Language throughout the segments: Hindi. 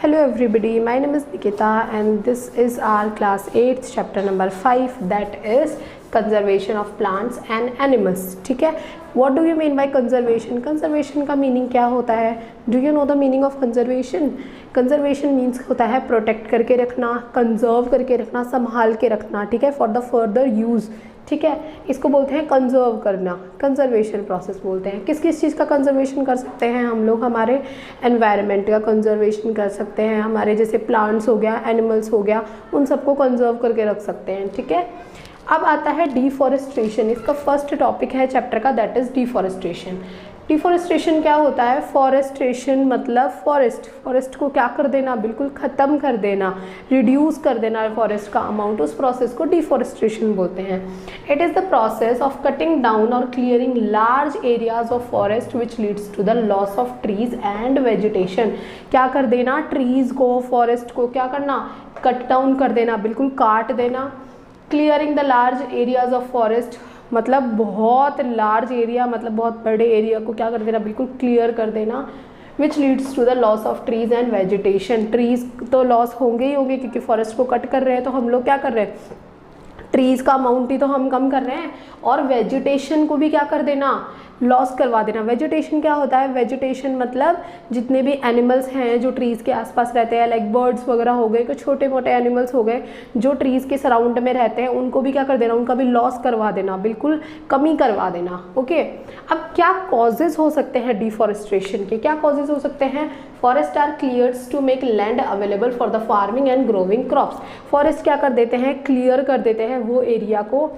Hello everybody, my name is Nikita and this is our class 8th chapter number 5 that is conservation of plants and animals. ठीक है, what do you mean by conservation? Conservation का meaning क्या होता है? Do you know the meaning of conservation? Conservation means होता है protect करके रखना, conserve करके रखना, संभाल के रखना, ठीक है, for the further use. ठीक है, इसको बोलते हैं कंजर्व करना, कंजर्वेशन प्रोसेस बोलते हैं. किस किस चीज़ का कंजर्वेशन कर सकते हैं हम लोग? हमारे एनवायरनमेंट का कंजर्वेशन कर सकते हैं, हमारे जैसे प्लांट्स हो गया, एनिमल्स हो गया, उन सबको कंजर्व करके रख सकते हैं. ठीक है, अब आता है डिफॉरेस्ट्रेशन. इसका फर्स्ट टॉपिक है चैप्टर का, दैट इज़ डिफॉरेस्ट्रेशन. डिफॉरेस्ट्रेशन क्या होता है? फॉरेस्ट्रेशन मतलब फॉरेस्ट को क्या कर देना, बिल्कुल ख़त्म कर देना, रिड्यूस कर देना फॉरेस्ट का अमाउंट, उस प्रोसेस को डिफॉरेस्ट्रेशन बोलते हैं. It is the process of cutting down और clearing large areas of forest which leads to the loss of trees and vegetation. क्या कर देना? ट्रीज़ को, फॉरेस्ट को क्या करना? कट डाउन कर देना, बिल्कुल काट देना. Clearing the large areas of forest मतलब बहुत लार्ज एरिया, मतलब बहुत बड़े एरिया को क्या कर देना, बिल्कुल क्लियर कर देना. Which leads to the loss of trees and vegetation. Trees तो लॉस होंगे ही होंगे क्योंकि फॉरेस्ट को कट कर रहे हैं, तो हम लोग क्या कर रहे हैं, ट्रीज़ का अमाउंट ही तो हम कम कर रहे हैं, और वेजिटेशन को भी क्या कर देना, लॉस करवा देना. वेजिटेशन क्या होता है? वेजिटेशन मतलब जितने भी एनिमल्स हैं जो ट्रीज़ के आसपास रहते हैं, लाइक बर्ड्स वगैरह हो गए, कुछ छोटे मोटे एनिमल्स हो गए जो ट्रीज़ के सराउंड में रहते हैं, उनको भी क्या कर देना, उनका भी लॉस करवा देना, बिल्कुल कमी करवा देना. ओके, अब क्या कॉजेज़ हो सकते हैं डिफॉरेस्ट्रेशन के? क्या कॉजेज़ हो सकते हैं? Forest are clears to make land available for the farming and growing crops. Forest क्या कर देते हैं? क्लियर कर देते हैं वो एरिया को,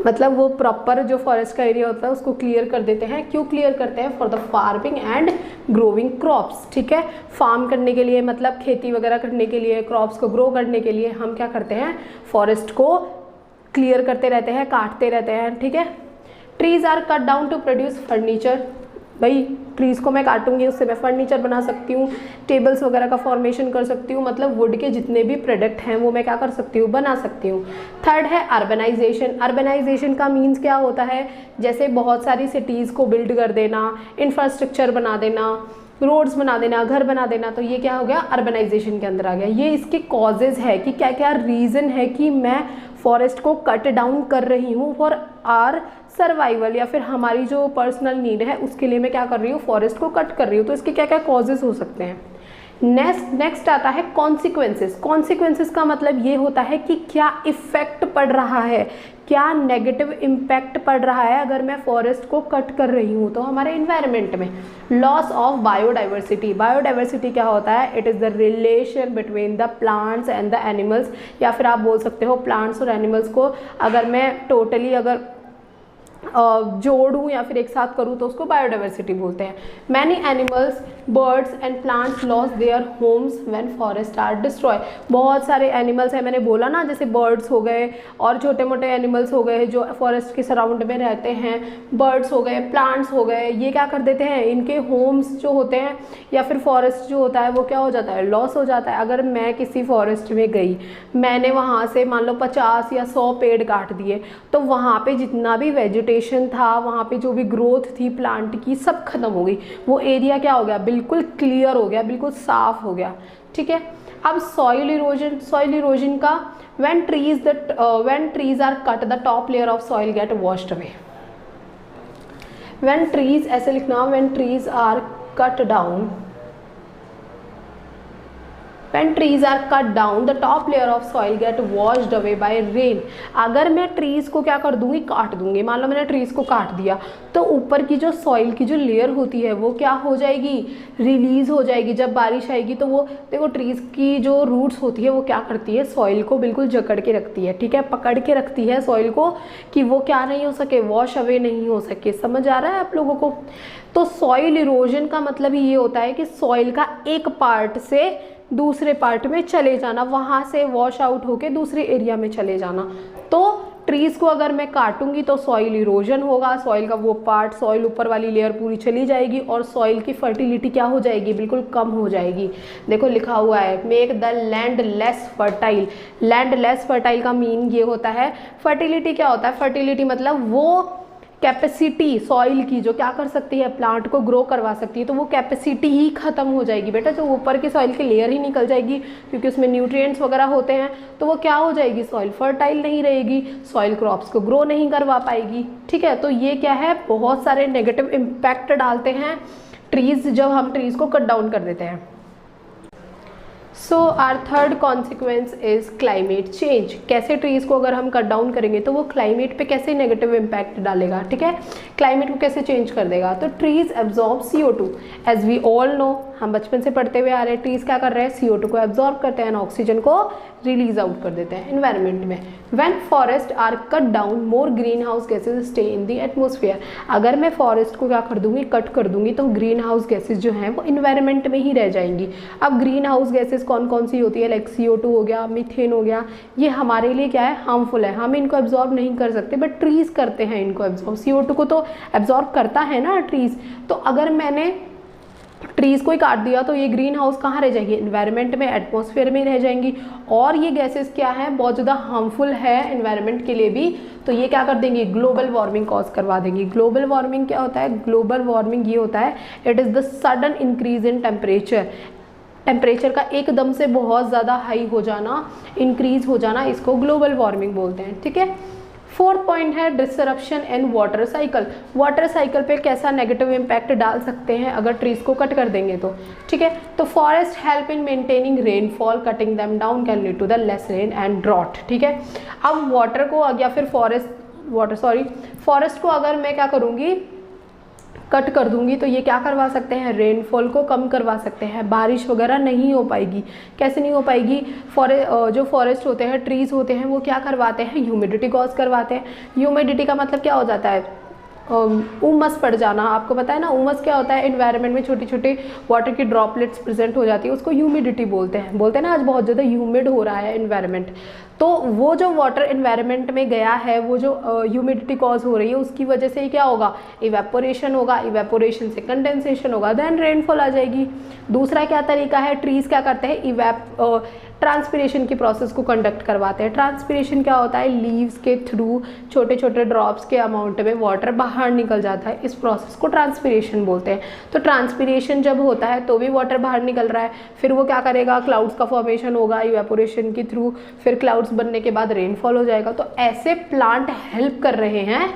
मतलब वो प्रॉपर जो फॉरेस्ट का एरिया होता है उसको क्लियर कर देते हैं. क्यों क्लियर करते हैं? For the farming and growing crops. ठीक है, फार्म करने के लिए, मतलब खेती वगैरह करने के लिए, क्रॉप्स को ग्रो करने के लिए हम क्या करते हैं, फॉरेस्ट को क्लियर करते रहते हैं, काटते रहते हैं. ठीक है, trees are cut down to produce furniture. भाई ट्रीज़ को मैं काटूंगी, उससे मैं फर्नीचर बना सकती हूँ, टेबल्स वगैरह का फॉर्मेशन कर सकती हूँ, मतलब वुड के जितने भी प्रोडक्ट हैं वो मैं क्या कर सकती हूँ, बना सकती हूँ. थर्ड है अर्बनाइजेशन. अर्बनाइजेशन का मीन्स क्या होता है? जैसे बहुत सारी सिटीज़ को बिल्ड कर देना, इंफ्रास्ट्रक्चर बना देना, रोड्स बना देना, घर बना देना, तो ये क्या हो गया, अर्बनाइजेशन के अंदर आ गया. ये इसके कॉजेज़ है कि क्या क्या रीज़न है कि मैं फॉरेस्ट को कट डाउन कर रही हूँ फॉर आर सर्वाइवल, या फिर हमारी जो पर्सनल नीड है उसके लिए मैं क्या कर रही हूँ, फॉरेस्ट को कट कर रही हूँ. तो इसके क्या क्या कॉजेज़ हो सकते हैं. नेक्स्ट आता है कॉन्सिक्वेंसेस. कॉन्सिक्वेंसेस का मतलब ये होता है कि क्या इफेक्ट पड़ रहा है, क्या नेगेटिव इम्पैक्ट पड़ रहा है अगर मैं फॉरेस्ट को कट कर रही हूँ तो हमारे इन्वायरमेंट में. Loss of biodiversity. बायोडाइवर्सिटी क्या होता है? It is the relation between the plants and the animals, या फिर आप बोल सकते हो प्लांट्स और एनिमल्स को अगर मैं टोटली अगर जोड़ूँ या फिर एक साथ करूँ तो उसको बायोडाइवर्सिटी बोलते हैं. Many animals, birds and plants lose their homes when forest are destroy. बहुत सारे एनिमल्स हैं, मैंने बोला ना, जैसे बर्ड्स हो गए और छोटे मोटे एनिमल्स हो गए जो फॉरेस्ट के सराउंड में रहते हैं, बर्ड्स हो गए, प्लांट्स हो गए, ये क्या कर देते हैं, इनके होम्स जो होते हैं या फिर फॉरेस्ट जो होता है वो क्या हो जाता है, लॉस हो जाता है. अगर मैं किसी फॉरेस्ट में गई, मैंने वहाँ से मान लो 50 या 100 पेड़ काट दिए, तो वहाँ पे जितना भी वेजिटेशन था, वहाँ पे जो भी ग्रोथ थी प्लांट की, सब खत्म हो गई. वो एरिया क्या हो गया, बिल्कुल क्लियर हो गया, बिल्कुल साफ हो गया. ठीक है, अब सॉइल इरोजन. सॉइल इरोजन का when trees are cut the top layer of soil get washed away. When trees, ऐसे लिखना, when trees are cut down, when trees are cut down the top layer of soil get washed away by rain. अगर मैं ट्रीज़ को क्या कर दूंगी, काट दूंगी, मान लो मैंने ट्रीज़ को काट दिया, तो ऊपर की जो सॉइल की जो लेयर होती है वो क्या हो जाएगी, रिलीज़ हो जाएगी. जब बारिश आएगी तो वो देखो ट्रीज़ की जो रूट्स होती है वो क्या करती है, सॉइल को बिल्कुल जकड़ के रखती है. ठीक है, पकड़ के रखती है सॉइल को कि वो क्या नहीं हो सके, वॉश अवे नहीं हो सके. समझ आ रहा है आप लोगों को? तो सॉइल इरोजन का मतलब ही ये होता है कि सॉइल का एक पार्ट से दूसरे पार्ट में चले जाना, वहाँ से वॉश आउट होके दूसरे एरिया में चले जाना. तो ट्रीज़ को अगर मैं काटूंगी तो सॉइल इरोजन होगा, सॉइल का वो पार्ट, सॉइल ऊपर वाली लेयर पूरी चली जाएगी और सॉइल की फर्टिलिटी क्या हो जाएगी, बिल्कुल कम हो जाएगी. देखो लिखा हुआ है make the land less fertile. Land less fertile का मीन ये होता है, फर्टिलिटी क्या होता है, फर्टिलिटी मतलब वो कैपेसिटी सॉइल की जो क्या कर सकती है, प्लांट को ग्रो करवा सकती है, तो वो कैपेसिटी ही खत्म हो जाएगी बेटा। जो ऊपर की सॉइल की लेयर ही निकल जाएगी, क्योंकि उसमें न्यूट्रिएंट्स वगैरह होते हैं, तो वो क्या हो जाएगी, सॉइल फर्टाइल नहीं रहेगी, सॉइल क्रॉप्स को ग्रो नहीं करवा पाएगी। ठीक है, तो ये क्या है, बहुत सारे नेगेटिव इम्पैक्ट डालते हैं ट्रीज जब हम ट्रीज को कट डाउन कर देते हैं। So our third consequence is climate change. कैसे ट्रीज को अगर हम कट डाउन करेंगे तो वो क्लाइमेट पे कैसे नेगेटिव इम्पैक्ट डालेगा, ठीक है, क्लाइमेट को कैसे चेंज कर देगा। तो trees absorb CO2, as we all know, हम बचपन से पढ़ते हुए आ रहे हैं, ट्रीज क्या कर रहे हैं, CO2 को एब्जॉर्ब करते हैं, ऑक्सीजन को रिलीज आउट कर देते हैं एनवायरनमेंट में। When forest are cut down more green house gases stay in the atmosphere. अगर मैं फॉरेस्ट को क्या कर दूंगी, कट कर दूंगी, तो ग्रीन हाउस गैसेज जो हैं वो इन्वायरमेंट में ही रह जाएंगी। अब ग्रीन हाउस गैसेज कौन कौन सी होती है, लाइक CO2 हो गया, मीथेन हो गया, ये हमारे लिए क्या है, हार्मफुल है, हम इनको एब्जॉर्ब नहीं कर सकते, बट ट्रीज करते हैं इनको एब्जॉर्ब। CO2 को तो एब्जॉर्ब करता है ना ट्रीज। तो अगर मैंने ट्रीज को ही काट दिया तो ये ग्रीन हाउस कहाँ रह जाएगी, एनवायरनमेंट में, एटमॉस्फेयर में रह जाएंगी। और ये गैसेस क्या है, बहुत ज़्यादा हार्मफुल है एनवायरनमेंट के लिए भी। तो ये क्या कर देंगे, ग्लोबल वार्मिंग कॉज करवा देंगी। ग्लोबल वार्मिंग क्या होता है, ग्लोबल वार्मिंग ये होता है, it is the sudden increase in temperature. Temperature का एकदम से बहुत ज़्यादा हाई हो जाना, इंक्रीज हो जाना, इसको ग्लोबल वार्मिंग बोलते हैं। ठीक है, फोर्थ पॉइंट है disruption in water cycle. Water cycle पे कैसा नेगेटिव इम्पैक्ट डाल सकते हैं अगर ट्रीज को कट कर देंगे तो। ठीक है, तो forest help in maintaining rainfall, cutting them down can lead to the less rain and drought. ठीक है, अब वाटर को या फिर फॉरेस्ट को अगर मैं क्या करूँगी, कट कर दूंगी, तो ये क्या करवा सकते हैं, रेनफॉल को कम करवा सकते हैं, बारिश वगैरह नहीं हो पाएगी। कैसे नहीं हो पाएगी, जो फॉरेस्ट होते हैं, ट्रीज होते हैं, वो क्या करवाते हैं, ह्यूमिडिटी कॉज करवाते हैं। ह्यूमिडिटी का मतलब क्या हो जाता है, उमस पड़ जाना। आपको पता है ना, उमस क्या होता है, एनवायरनमेंट में छोटी छोटी वाटर की ड्रॉपलेट्स प्रेजेंट हो जाती है, उसको ह्यूमिडिटी बोलते हैं ना, आज बहुत ज़्यादा ह्यूमिड हो रहा है एनवायरनमेंट। तो वो जो वाटर एनवायरनमेंट में गया है, वो जो ह्यूमिडिटी कॉज हो रही है, उसकी वजह से ही क्या होगा, इवेपोरेशन होगा, इवेपोरेशन से कंडेंसेशन होगा, देन रेनफॉल आ जाएगी। दूसरा क्या तरीका है, ट्रीज क्या करते हैं, ट्रांसपिरेशन की प्रोसेस को कंडक्ट करवाते हैं। ट्रांसपिरेशन क्या होता है, लीव्स के थ्रू छोटे छोटे ड्रॉप्स के अमाउंट में वाटर बाहर निकल जाता है, इस प्रोसेस को ट्रांसपिरेशन बोलते हैं। तो ट्रांसपिरेशन जब होता है तो भी वाटर बाहर निकल रहा है, फिर वो क्या करेगा, क्लाउड्स का फॉर्मेशन होगा इवेपोरेशन के थ्रू, फिर क्लाउड्स बनने के बाद रेनफॉल हो जाएगा। तो ऐसे प्लांट हेल्प कर रहे हैं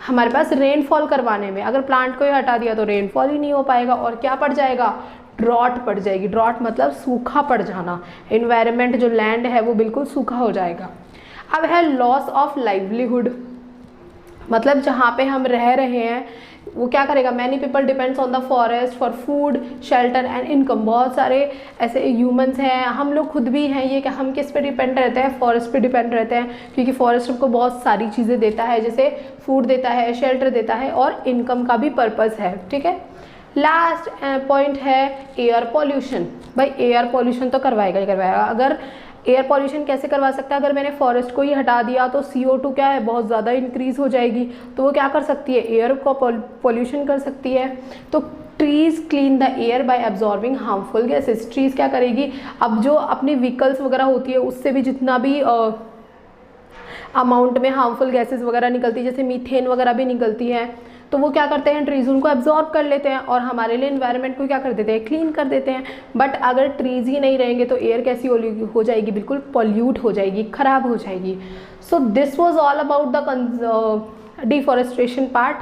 हमारे पास रेनफॉल करवाने में। अगर प्लांट को ही हटा दिया तो रेनफॉल ही नहीं हो पाएगा, और क्या पड़ जाएगा, ड्रॉट पड़ जाएगी। ड्रॉट मतलब सूखा पड़ जाना, एनवायरनमेंट जो लैंड है वो बिल्कुल सूखा हो जाएगा। अब है लॉस ऑफ लाइवलीहुड, मतलब जहाँ पे हम रह रहे हैं वो क्या करेगा, many people depends on the forest for food, shelter and income. बहुत सारे ऐसे ह्यूमंस हैं, हम लोग खुद भी हैं, ये कि हम किस पे डिपेंड रहते हैं, फॉरेस्ट पे डिपेंड रहते हैं, क्योंकि फॉरेस्ट हमको बहुत सारी चीज़ें देता है, जैसे फूड देता है, शेल्टर देता है, और इनकम का भी पर्पज़ है। ठीक है, लास्ट पॉइंट है एयर पॉल्यूशन। भाई एयर पॉल्यूशन तो करवाएगा ही करवाएगा। अगर एयर पॉल्यूशन कैसे करवा सकता है, अगर मैंने फॉरेस्ट को ही हटा दिया तो CO2 क्या है, बहुत ज़्यादा इंक्रीज हो जाएगी, तो वो क्या कर सकती है, एयर को पॉल्यूशन कर सकती है। तो trees clean the air by absorbing harmful gases. Trees क्या करेगी, अब जो अपनी व्हीकल्स वगैरह होती है उससे भी जितना भी अमाउंट में हार्मफुल गैसेज वगैरह निकलती है, जैसे मीथेन वगैरह भी निकलती है, तो वो क्या करते हैं, ट्रीज उनको एब्जॉर्ब कर लेते हैं और हमारे लिए एनवायरनमेंट को क्या कर देते हैं, क्लीन कर देते हैं। बट अगर ट्रीज ही नहीं रहेंगे तो एयर कैसी हो जाएगी, बिल्कुल पॉल्यूट हो जाएगी, खराब हो जाएगी। So this was all about the deforestation part.